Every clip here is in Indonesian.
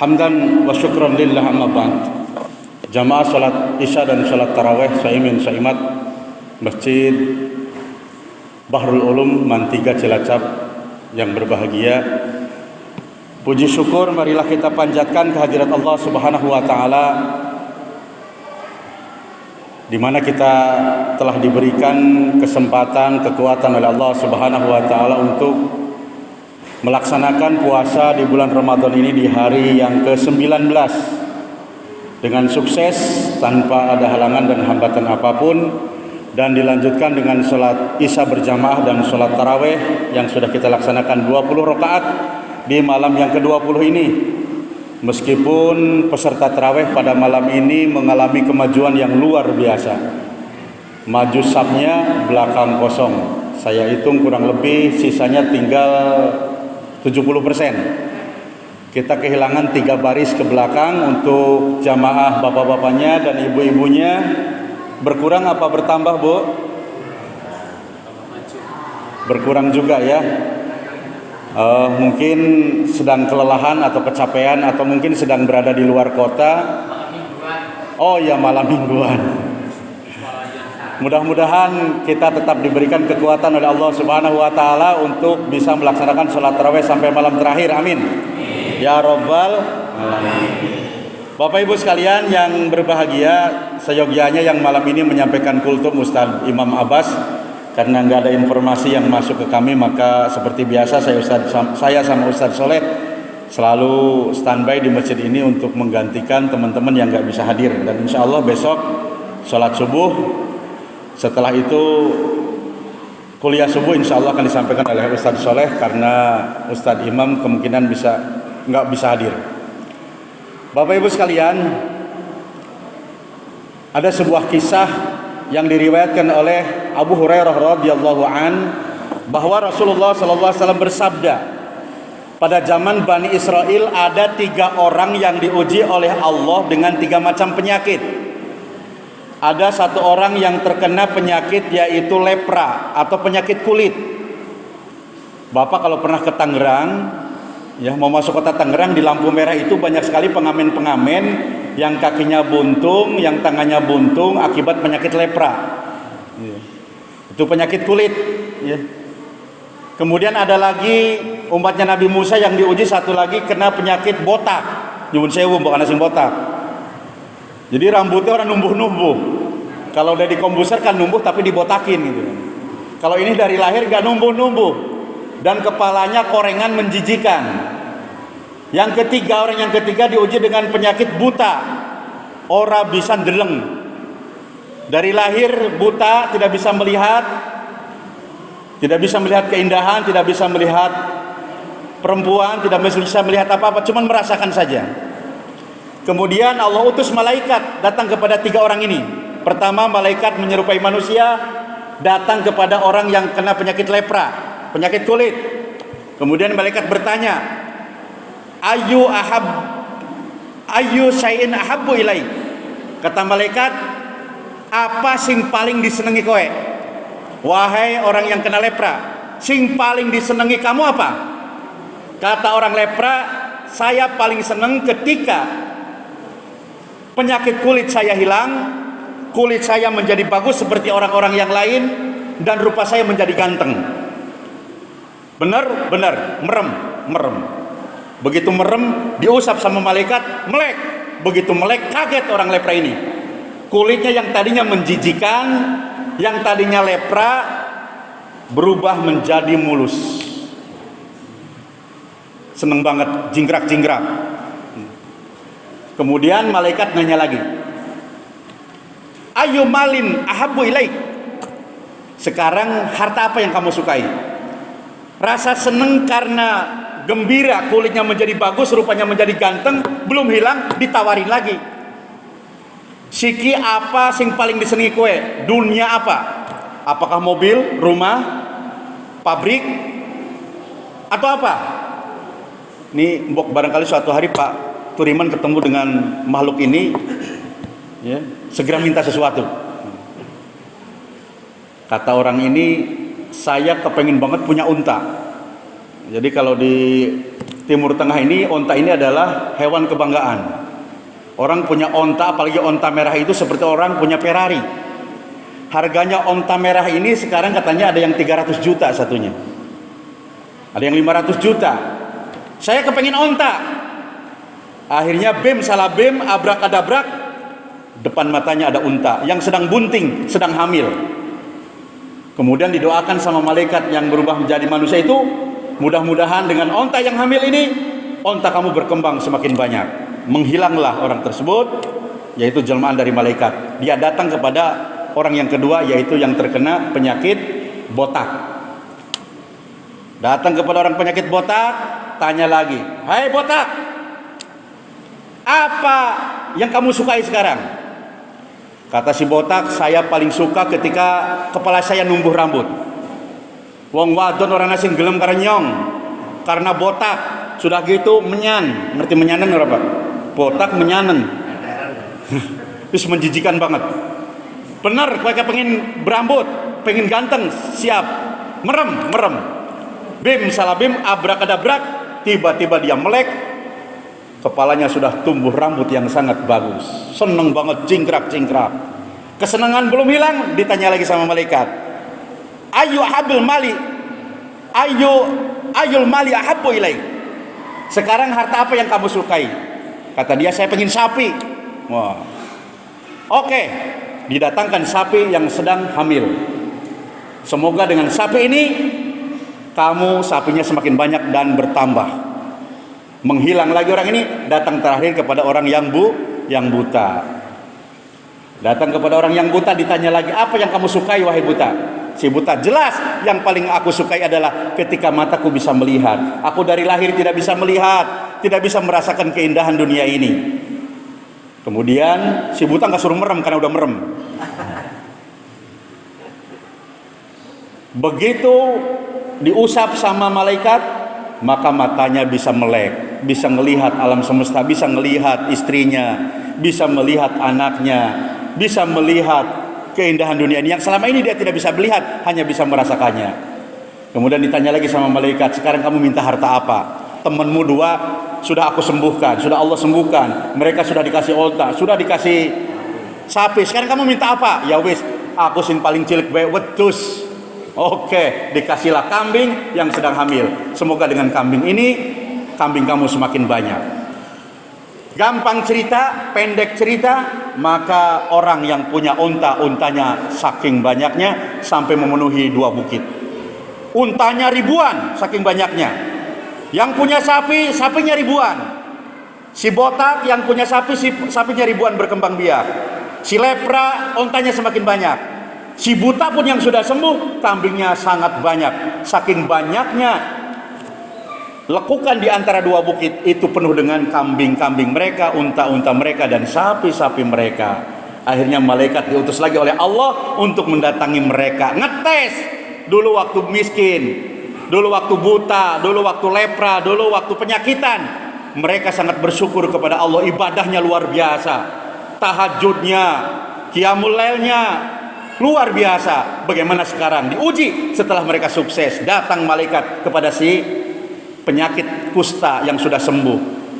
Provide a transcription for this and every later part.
Hamdan wa syukran lillah amma ba'd. Jamaah salat Isya dan salat tarawih saimin saimat Masjid Bahrul Ulum Mantiga Cilacap yang berbahagia. Puji syukur marilah kita panjatkan kehadirat Allah Subhanahu wa taala di mana kita telah diberikan kesempatan, kekuatan oleh Allah Subhanahu wa taala untuk melaksanakan puasa di bulan Ramadan ini di hari yang ke-19 dengan sukses tanpa ada halangan dan hambatan apapun, dan dilanjutkan dengan sholat Isya berjamaah dan sholat tarawih yang sudah kita laksanakan 20 rakaat di malam yang ke-20 ini. Meskipun peserta tarawih pada malam ini mengalami kemajuan yang luar biasa, maju safnya belakang kosong, saya hitung kurang lebih sisanya tinggal 70%. Kita kehilangan 3 baris ke belakang untuk jamaah bapak-bapaknya dan ibu-ibunya. Berkurang apa bertambah, Bu? Berkurang juga ya. Mungkin sedang kelelahan atau kecapean, atau mungkin sedang berada di luar kota. Oh ya, malam mingguan. Mudah-mudahan kita tetap diberikan kekuatan oleh Allah Subhanahu wa taala untuk bisa melaksanakan sholat tarawih sampai malam terakhir. Amin. Ya Rabbal alamin. Bapak Ibu sekalian yang berbahagia, seyogyanya yang malam ini menyampaikan kultum Ustaz Imam Abbas. Karena nggak ada informasi yang masuk ke kami, maka seperti biasa saya sama Ustaz Soleh selalu standby di masjid ini untuk menggantikan teman-teman yang nggak bisa hadir. Dan insya Allah besok sholat subuh, setelah itu kuliah subuh insya Allah akan disampaikan oleh Ustaz Soleh, karena Ustaz Imam kemungkinan nggak bisa hadir. Bapak Ibu sekalian, ada sebuah kisah yang diriwayatkan oleh Abu Hurairah radhiyallahu an, bahwa Rasulullah sallallahu alaihi wasallam bersabda, pada zaman Bani Israel ada 3 orang yang diuji oleh Allah dengan 3 macam penyakit. Ada 1 orang yang terkena penyakit yaitu lepra atau penyakit kulit. Bapak kalau pernah ke Tangerang, ya mau masuk kota Tangerang, di lampu merah itu banyak sekali pengamen-pengamen yang kakinya buntung, yang tangannya buntung akibat penyakit lepra. Itu penyakit kulit. Kemudian ada lagi umatnya Nabi Musa yang diuji, satu lagi kena penyakit botak. Nyuwun sewu bukan asing botak. Jadi rambutnya orang numbuh-numbuh. Kalau udah dikombusir kan numbuh tapi dibotakin gitu. Kalau ini dari lahir gak numbuh-numbuh dan kepalanya korengan menjijikan. Orang yang ketiga diuji dengan penyakit buta. Ora bisa ndeleng. Dari lahir buta, tidak bisa melihat, keindahan, tidak bisa melihat perempuan, tidak bisa melihat apa-apa, cuma merasakan saja. Kemudian Allah utus malaikat datang kepada 3 orang ini. Pertama, malaikat menyerupai manusia datang kepada orang yang kena penyakit lepra, penyakit kulit. Kemudian malaikat bertanya, Ayu syai'in ahabbu ilai. Kata malaikat, apa sing paling disenangi kowe? Wahai orang yang kena lepra, sing paling disenangi kamu apa? Kata orang lepra, saya paling senang ketika penyakit kulit saya hilang, kulit saya menjadi bagus seperti orang-orang yang lain, dan rupa saya menjadi ganteng. Benar, merem. Begitu merem, diusap sama malaikat, melek. Begitu melek, kaget orang lepra ini. Kulitnya yang tadinya menjijikan, yang tadinya lepra, berubah menjadi mulus. Seneng banget, jingkrak-jingkrak. Kemudian malaikat nanya lagi, Ayu malin ahabbu ilaik. Sekarang harta apa yang kamu sukai? Rasa seneng karena gembira, kulitnya menjadi bagus, rupanya menjadi ganteng, belum hilang, ditawarin lagi. Siki apa sing paling disenangi kue? Dunia apa? Apakah mobil, rumah, pabrik, atau apa? Ini mbok barangkali suatu hari Pak Turiman ketemu dengan makhluk ini, ya, segera minta sesuatu. Kata orang ini, saya kepengen banget punya unta. Jadi kalau di Timur Tengah ini onta ini adalah hewan kebanggaan. Orang punya onta, apalagi onta merah itu seperti orang punya Ferrari. Harganya onta merah ini sekarang katanya ada yang 300 juta satunya, ada yang 500 juta. Saya kepengen onta. Akhirnya bim salah bim, abrak-adabrak, depan matanya ada unta yang sedang bunting, sedang hamil. Kemudian didoakan sama malaikat yang berubah menjadi manusia itu, mudah-mudahan dengan onta yang hamil ini, onta kamu berkembang semakin banyak. Menghilanglah orang tersebut, yaitu jelmaan dari malaikat. Dia datang kepada orang yang kedua, yaitu yang terkena penyakit botak. Datang kepada orang penyakit botak, tanya lagi, "Hai botak, apa yang kamu sukai sekarang?" Kata si botak, "Saya paling suka ketika kepala saya numbuh rambut. Wong wadon orang asing gelem karenyong karena botak. Sudah gitu menyan." Ngerti menyanen berapa? Botak menyanen. Terus menjijikan banget. Bener, mereka pengen berambut, pengen ganteng, siap merem. Bim salah bim, abrak-adabrak, tiba-tiba dia melek, kepalanya sudah tumbuh rambut yang sangat bagus. Seneng banget, cingkrak. Kesenangan belum hilang, ditanya lagi sama malaikat, ayul mali ahabbu ilaik. Sekarang harta apa yang kamu sukai? Kata dia, saya pengen sapi. Wah, oke. Didatangkan sapi yang sedang hamil. Semoga dengan sapi ini sapinya semakin banyak dan bertambah. Menghilang lagi orang ini, datang terakhir kepada orang yang buta. Datang kepada orang yang buta, ditanya lagi, apa yang kamu sukai wahai buta? Si buta, jelas yang paling aku sukai adalah ketika mataku bisa melihat. Aku dari lahir tidak bisa melihat, tidak bisa merasakan keindahan dunia ini. Kemudian si buta nggak suruh merem karena udah merem. Begitu diusap sama malaikat, maka matanya bisa melek, bisa melihat alam semesta, bisa melihat istrinya, bisa melihat anaknya, bisa melihat keindahan dunia ini yang selama ini dia tidak bisa melihat, hanya bisa merasakannya. Kemudian ditanya lagi sama malaikat, sekarang kamu minta harta apa? Temanmu dua sudah aku sembuhkan, sudah Allah sembuhkan. Mereka sudah dikasih onta, sudah dikasih sapi. Sekarang kamu minta apa? Ya wis, aku sing paling cilik bae wedhus. Oke, dikasihlah kambing yang sedang hamil. Semoga dengan kambing ini, kambing kamu semakin banyak. Gampang cerita, pendek cerita, maka orang yang punya unta, untanya saking banyaknya sampai memenuhi 2 bukit. Untanya ribuan, saking banyaknya. Yang punya sapi, sapinya ribuan. Si botak yang punya sapi, sapinya ribuan berkembang biak. Si lepra, ontanya semakin banyak. Si buta pun yang sudah sembuh, kambingnya sangat banyak. Saking banyaknya, lekukan di antara 2 bukit itu penuh dengan kambing-kambing mereka, unta-unta mereka, dan sapi-sapi mereka. Akhirnya malaikat diutus lagi oleh Allah untuk mendatangi mereka, ngetes dulu waktu miskin, dulu waktu buta, dulu waktu lepra, dulu waktu penyakitan. Mereka sangat bersyukur kepada Allah, ibadahnya luar biasa, tahajudnya, qiyamul lailnya luar biasa. Bagaimana sekarang diuji setelah mereka sukses, datang malaikat kepada si penyakit kusta yang sudah sembuh.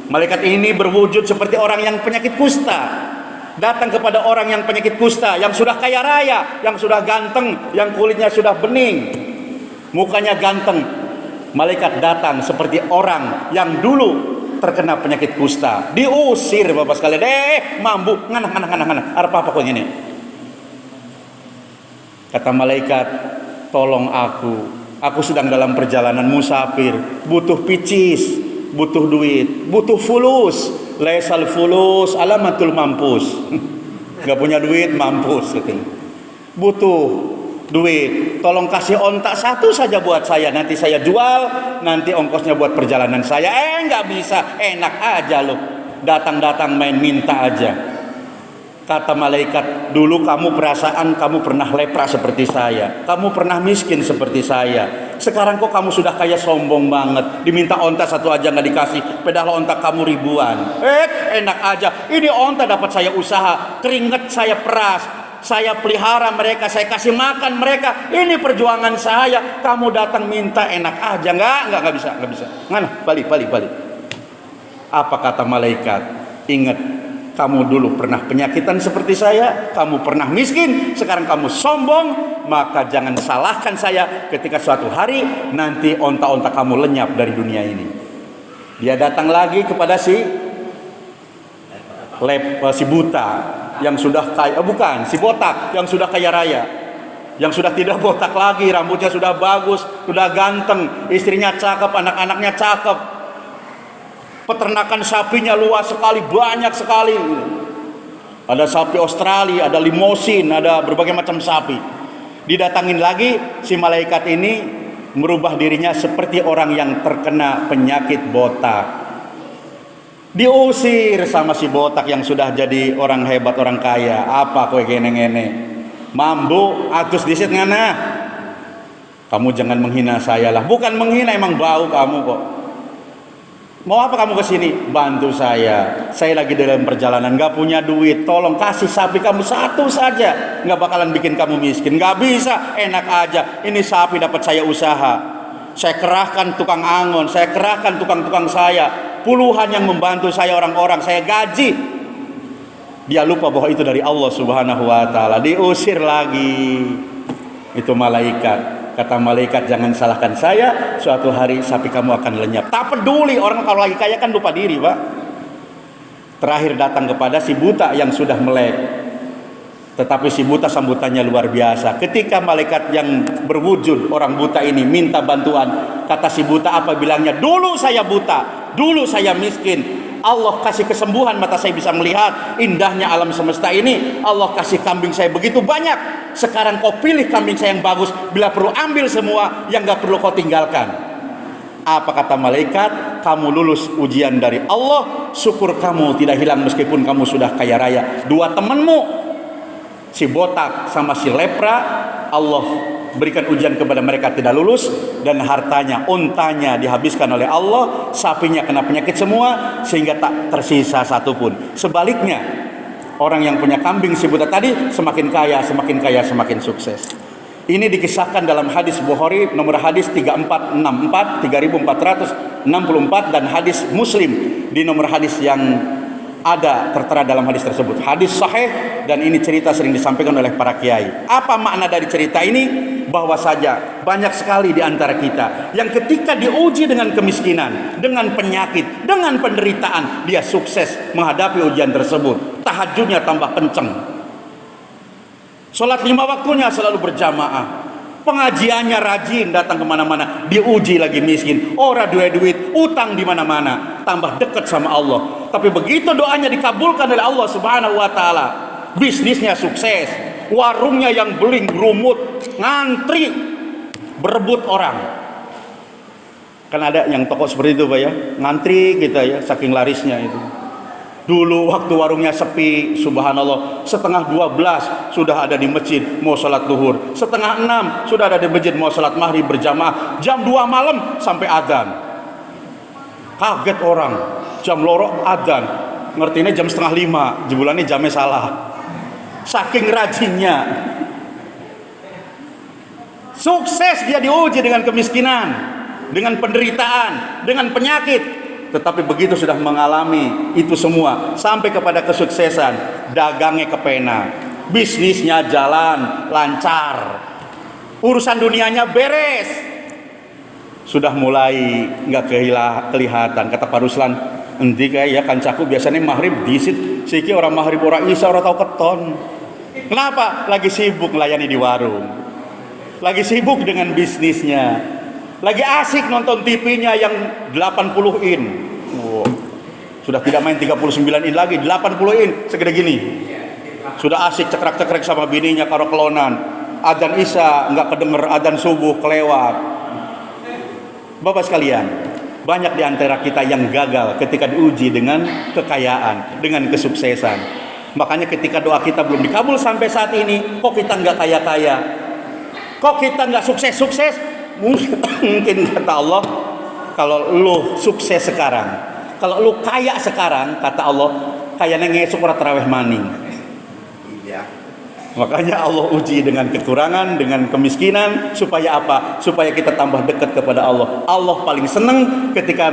Malaikat ini berwujud seperti orang yang penyakit kusta. Datang kepada orang yang penyakit kusta, yang sudah kaya raya, yang sudah ganteng, yang kulitnya sudah bening, mukanya ganteng. Malaikat datang seperti orang yang dulu terkena penyakit kusta. Diusir Bapak sekalian. Mambu, nganah. Arep apa kok ini? Kata malaikat, tolong aku sedang dalam perjalanan musafir, butuh picis, butuh duit, butuh fulus. Laisal fulus alamatul mampus. Gak punya duit, mampus gitu. Butuh duit, tolong kasih ontak 1 saja buat saya, nanti saya jual, nanti ongkosnya buat perjalanan saya. Gak bisa, enak aja loh, datang main minta aja. Kata malaikat, dulu kamu perasaan kamu pernah lepra seperti saya, kamu pernah miskin seperti saya. Sekarang kok kamu sudah kaya, sombong banget, diminta onta 1 aja nggak dikasih, padahal onta kamu ribuan. Enak aja, ini onta dapat saya usaha, keringet saya peras, Saya pelihara mereka, saya kasih makan mereka. Ini perjuangan saya. Kamu datang minta enak aja. Enggak bisa. Mana? Balik. Apa kata malaikat? Ingat, kamu dulu pernah penyakitan seperti saya, kamu pernah miskin, sekarang kamu sombong, maka jangan salahkan saya ketika suatu hari nanti onta-onta kamu lenyap dari dunia ini. Dia datang lagi kepada si buta yang sudah kaya, si botak yang sudah kaya raya, yang sudah tidak botak lagi, rambutnya sudah bagus, sudah ganteng, istrinya cakep, anak-anaknya cakep, peternakan sapinya luas sekali, banyak sekali. Ada sapi Australia, ada limosin, ada berbagai macam sapi. Didatangin lagi, si malaikat ini merubah dirinya seperti orang yang terkena penyakit botak. Diusir sama si botak yang sudah jadi orang hebat, orang kaya. Apa kowe gene-gene? Mambu atus disit ngana. Kamu jangan menghina saya lah. Bukan menghina, emang bau kamu kok. Mau apa kamu kesini? Bantu saya. Saya lagi dalam perjalanan, gak punya duit. Tolong kasih sapi kamu satu saja. Gak bakalan bikin kamu miskin. Gak bisa, enak aja. Ini sapi dapat saya usaha. Saya kerahkan tukang angon, saya kerahkan tukang-tukang saya. Puluhan yang membantu saya, orang-orang saya gaji. Dia lupa bahwa itu dari Allah Subhanahu wa taala. Diusir lagi. Itu malaikat. Kata malaikat, jangan salahkan saya, suatu hari sapi kamu akan lenyap. Tak peduli, orang kalau lagi kaya kan lupa diri, Pak. Terakhir datang kepada si buta yang sudah melek. Tetapi si buta sambutannya luar biasa. Ketika malaikat yang berwujud orang buta ini minta bantuan, kata si buta apa bilangnya? Dulu saya buta, dulu saya miskin. Allah kasih kesembuhan, mata saya bisa melihat indahnya alam semesta ini. Allah kasih kambing saya begitu banyak. Sekarang kau pilih kambing saya yang bagus. Bila perlu ambil semua, yang gak perlu kau tinggalkan. Apa kata malaikat? Kamu lulus ujian dari Allah. Syukur kamu tidak hilang meskipun kamu sudah kaya raya. Dua temanmu, si botak sama si lepra, Allah berikan ujian kepada mereka, tidak lulus. Dan hartanya, untanya dihabiskan oleh Allah, sapinya kena penyakit semua, sehingga tak tersisa satupun. Sebaliknya, orang yang punya kambing si buta tadi semakin kaya, semakin sukses. Ini dikisahkan dalam hadis Bukhari nomor hadis 3464, 3464, dan hadis Muslim di nomor hadis yang ada tertera dalam hadis tersebut. Hadis sahih, dan ini cerita sering disampaikan oleh para kiai. Apa makna dari cerita ini? Bahwa saja banyak sekali di antara kita yang ketika diuji dengan kemiskinan, dengan penyakit, dengan penderitaan, dia sukses menghadapi ujian tersebut. Tahajudnya tambah kenceng, sholat 5 waktunya selalu berjamaah, pengajiannya rajin, datang kemana-mana. Diuji lagi miskin, ora duit, utang di mana-mana, tambah dekat sama Allah. Tapi begitu doanya dikabulkan oleh Allah Subhanahu wa taala, bisnisnya sukses, warungnya yang beling gerumut, ngantri, berebut orang. Kan ada yang toko seperti itu, Pak ya, ngantri kita ya, saking larisnya itu. Dulu waktu warungnya sepi, subhanallah, setengah 12 sudah ada di masjid mau sholat duhur, setengah 6 sudah ada di masjid mau sholat maghrib berjamaah, jam 2 malam sampai adzan. Kaget orang, jam lorok adzan, ngertinya jam setengah 5, jebulannya jamnya salah. Saking rajinnya, sukses dia diuji dengan kemiskinan, dengan penderitaan, dengan penyakit. Tetapi begitu sudah mengalami itu semua sampai kepada kesuksesan, dagangnya kepena, bisnisnya jalan lancar, urusan dunianya beres, sudah mulai nggak kelihatan. Kata Pak Ruslan, endi kayak ya kancaku biasanya maghrib disit, siki orang maghrib orang isya orang tahu keton. Kenapa? Lagi sibuk melayani di warung, lagi sibuk dengan bisnisnya, lagi asik nonton TV-nya yang 80 in. Wow. Sudah tidak main 39 in lagi, 80 in segede gini. Sudah asik cekrek-cekrek sama bininya karo kelonan. Adzan isya nggak kedenger, adzan subuh kelewat. Bapak sekalian, banyak di antara kita yang gagal ketika diuji dengan kekayaan, dengan kesuksesan. Makanya ketika doa kita belum dikabul sampai saat ini, kok kita nggak kaya-kaya, kok kita nggak sukses-sukses? Mungkin kata Allah, kalau lu sukses sekarang, kalau lu kaya sekarang, kata Allah, kayaknya ngesuk ora tarawih maning. Iya. Makanya Allah uji dengan kekurangan, dengan kemiskinan, supaya apa? Supaya kita tambah dekat kepada Allah. Allah paling senang ketika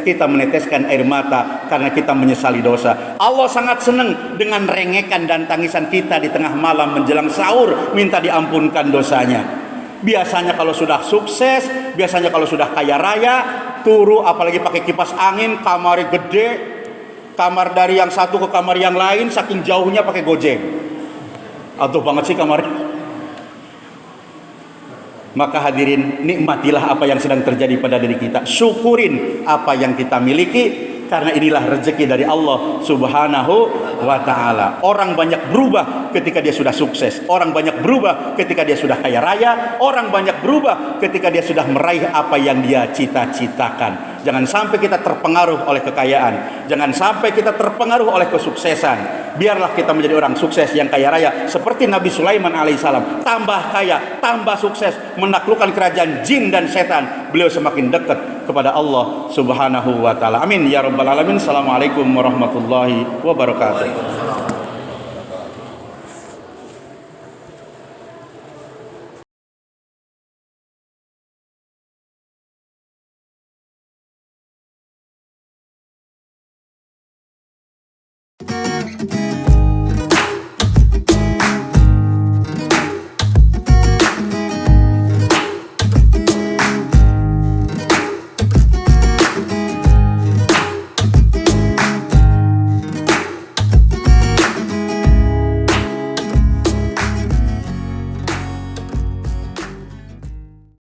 kita meneteskan air mata karena kita menyesali dosa. Allah sangat senang dengan rengekan dan tangisan kita di tengah malam menjelang sahur minta diampunkan dosanya. Biasanya kalau sudah sukses, biasanya kalau sudah kaya raya, turu apalagi pakai kipas angin, kamar gede, kamar dari yang satu ke kamar yang lain, saking jauhnya pakai gojek. Atuh banget sih kamar. Maka hadirin, nikmatilah apa yang sedang terjadi pada diri kita. Syukurin apa yang kita miliki, karena inilah rezeki dari Allah Subhanahu wa ta'ala. Orang banyak berubah ketika dia sudah sukses. Orang banyak berubah ketika dia sudah kaya raya. Orang banyak berubah ketika dia sudah meraih apa yang dia cita-citakan. Jangan sampai kita terpengaruh oleh kekayaan. Jangan sampai kita terpengaruh oleh kesuksesan. Biarlah kita menjadi orang sukses yang kaya raya seperti Nabi Sulaiman alaihissalam. Tambah kaya, tambah sukses, menaklukkan kerajaan jin dan setan. Beliau semakin dekat kepada Allah Subhanahu wa ta'ala. Amin ya rabbal alamin. Assalamualaikum warahmatullahi wabarakatuh.